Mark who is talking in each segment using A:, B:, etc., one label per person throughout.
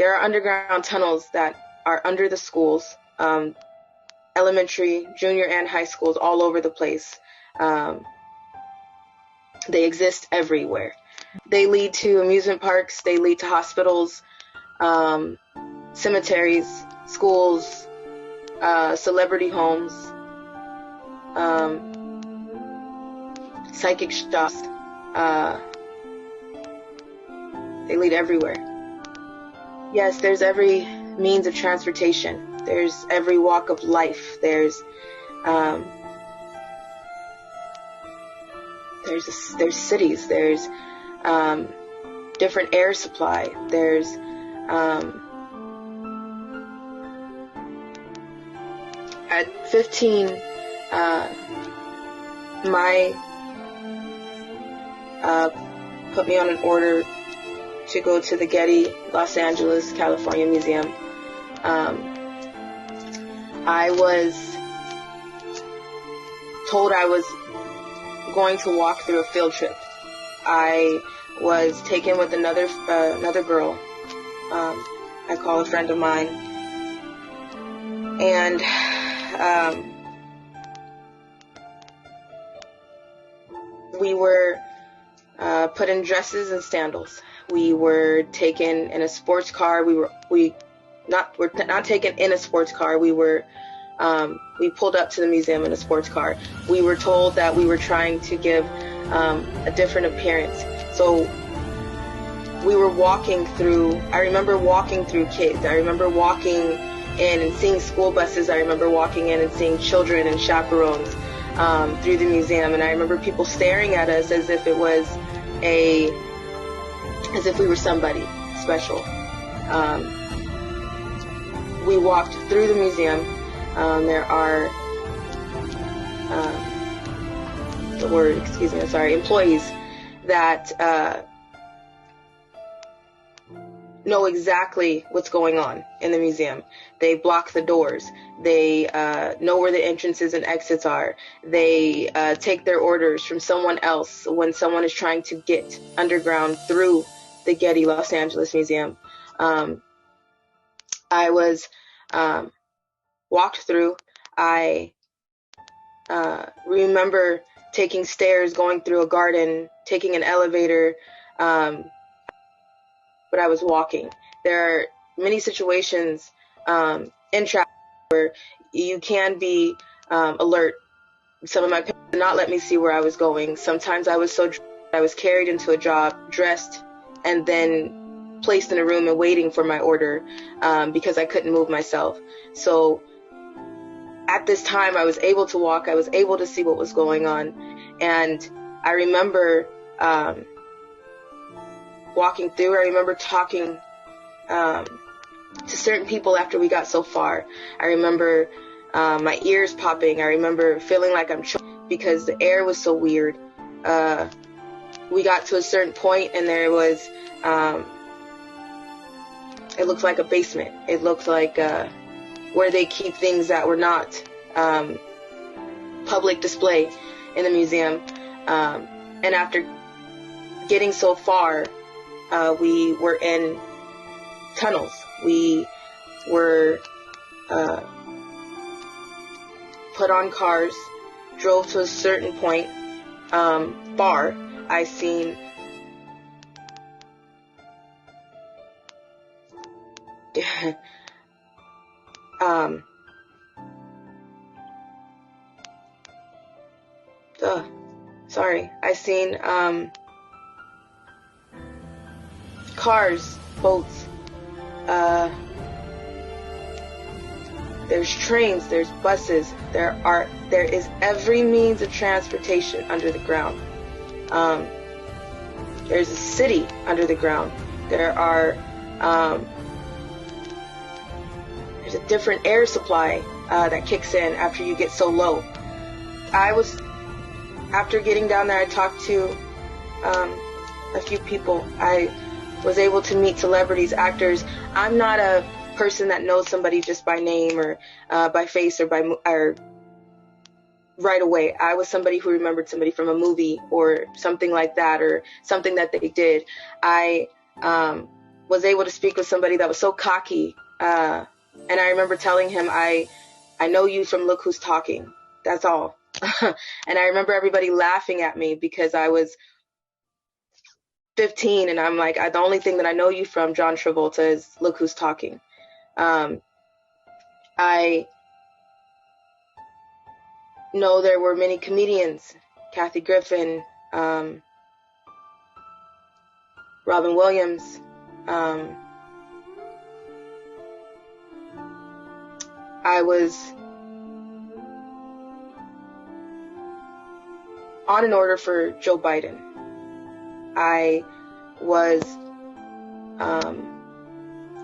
A: there are underground tunnels that are under the schools, elementary, junior, and high schools all over the place. They exist everywhere. They lead to amusement parks, they lead to hospitals, cemeteries, schools, celebrity homes, psychic shops. They lead everywhere. Yes, there's every means of transportation. There's every walk of life. There's cities. There's different air supply. There's at 15, put me on an order to go to the Getty, Los Angeles, California Museum. I was told I was going to walk through a field trip. I was taken with another girl. I call a friend of mine, and we were put in dresses and sandals. We were taken in a sports car. We're not taken in a sports car. We pulled up to the museum in a sports car. We were told that we were trying to give a different appearance. So we were walking through, I remember walking through kids. I remember walking in and seeing school buses. I remember walking in and seeing children and chaperones through the museum. And I remember people staring at us as if we were somebody special. We walked through the museum. There are employees that know exactly what's going on in the museum. They block the doors. They know where the entrances and exits are. They take their orders from someone else when someone is trying to get underground through the Getty Los Angeles Museum. I was walked through. I remember taking stairs, going through a garden, taking an elevator, but I was walking. There are many situations in travel where you can be alert. Some of my parents did not let me see where I was going. Sometimes I was I was carried into a job, dressed, and then placed in a room and waiting for my order because I couldn't move myself. So at this time, I was able to walk. I was able to see what was going on. And I remember walking through. I remember talking to certain people after we got so far. I remember my ears popping. I remember feeling like I'm choking because the air was so weird. We got to a certain point and there was, it looked like a basement. It looked like where they keep things that were not public display in the museum. And after getting so far, we were in tunnels. We were put on cars, drove to a certain point, bar. I seen I seen cars, boats, there's trains, there's buses, there is every means of transportation under the ground. There's a city under the ground. There's a different air supply that kicks in after you get so low. After getting down there, I talked to a few people. I was able to meet celebrities, actors. I'm not a person that knows somebody just by name or by face or right away. I was somebody who remembered somebody from a movie or something like that, or something that they did. I was able to speak with somebody that was so cocky. And I remember telling him, I know you from Look Who's Talking. That's all. And I remember everybody laughing at me because I was 15, and I'm like, the only thing that I know you from, John Travolta, is Look Who's Talking. I know there were many comedians, Kathy Griffin, Robin Williams, I was on an order for Joe Biden. I was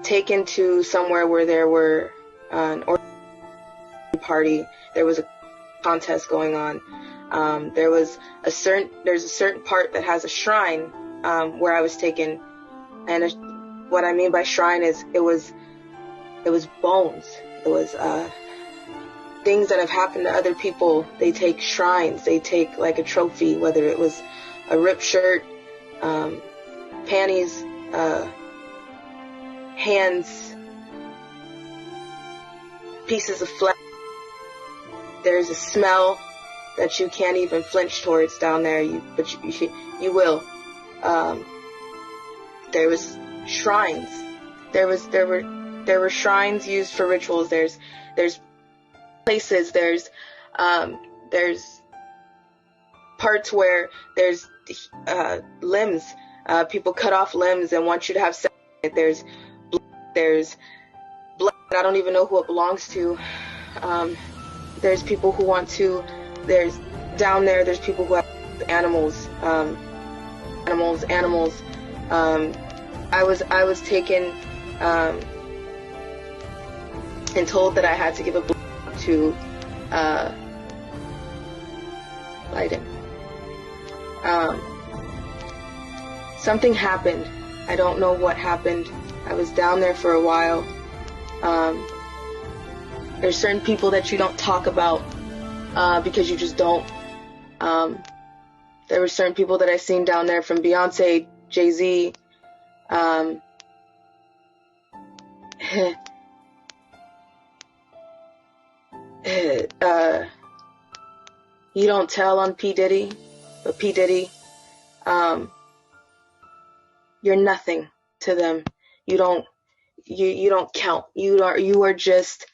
A: taken to somewhere where there were an party. There was a contest going on. There's a certain part that has a shrine where I was taken, and what I mean by shrine is it was bones. It was things that have happened to other people. They take shrines. They take like a trophy, whether it was a ripped shirt, panties, hands, pieces of flesh. There's a smell that you can't even flinch towards down there, but you will. There was shrines. There were shrines used for rituals. There's places. There's parts where there's limbs. People cut off limbs and want you to have sex. There's blood. I don't even know who it belongs to. There's people who want to. There's people who have animals. I was taken and told that I had to give a blood to Biden. Something happened. I don't know what happened. I was down there for a while. There's certain people that you don't talk about because you just don't. There were certain people that I seen down there, from Beyonce, Jay-Z. You don't tell on P. Diddy, but P. Diddy, you're nothing to them. You don't count. You're just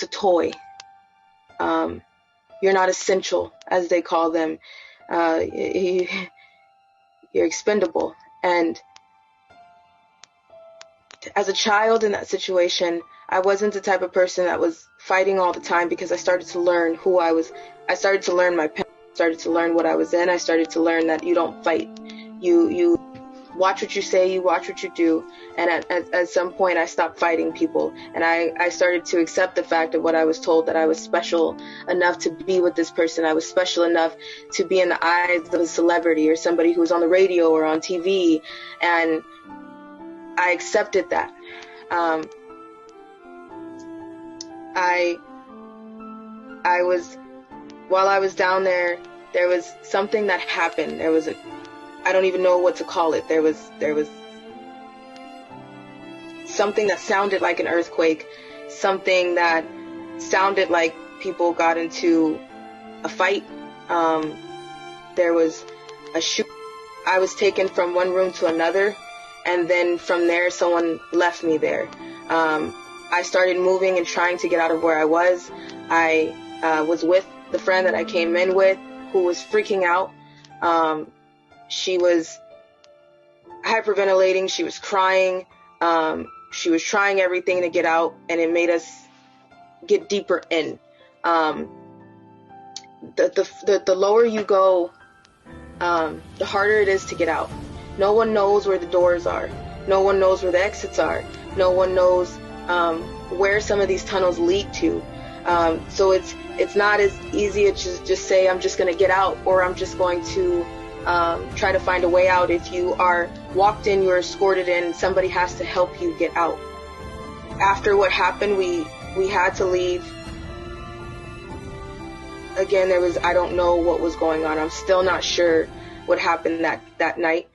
A: a toy. You're not essential, as they call them. You're expendable. And as a child in that situation, I wasn't the type of person that was fighting all the time, because I started to learn who I was. I started to learn my parents. I started to learn what I was in. I started to learn that you don't fight. You watch what you say, you watch what you do. And at some point, I stopped fighting people. And I started to accept the fact of what I was told, that I was special enough to be with this person. I was special enough to be in the eyes of a celebrity or somebody who was on the radio or on TV. And I accepted that. While I was down there, there was something that happened. I don't even know what to call it. There was something that sounded like an earthquake, something that sounded like people got into a fight. There was a shoot. I was taken from one room to another, and then from there, someone left me there. I started moving and trying to get out of where I was. I was with the friend that I came in with, who was freaking out. She was hyperventilating. She was crying. She was trying everything to get out, and it made us get deeper in. The lower you go, the harder it is to get out. No one knows where the doors are. No one knows where the exits are. No one knows where some of these tunnels lead to. So it's not as easy as just say, I'm just going to get out, or I'm just going to try to find a way out. If you are walked in, you're escorted in, somebody has to help you get out. After what happened, we had to leave. Again, I don't know what was going on. I'm still not sure what happened that night.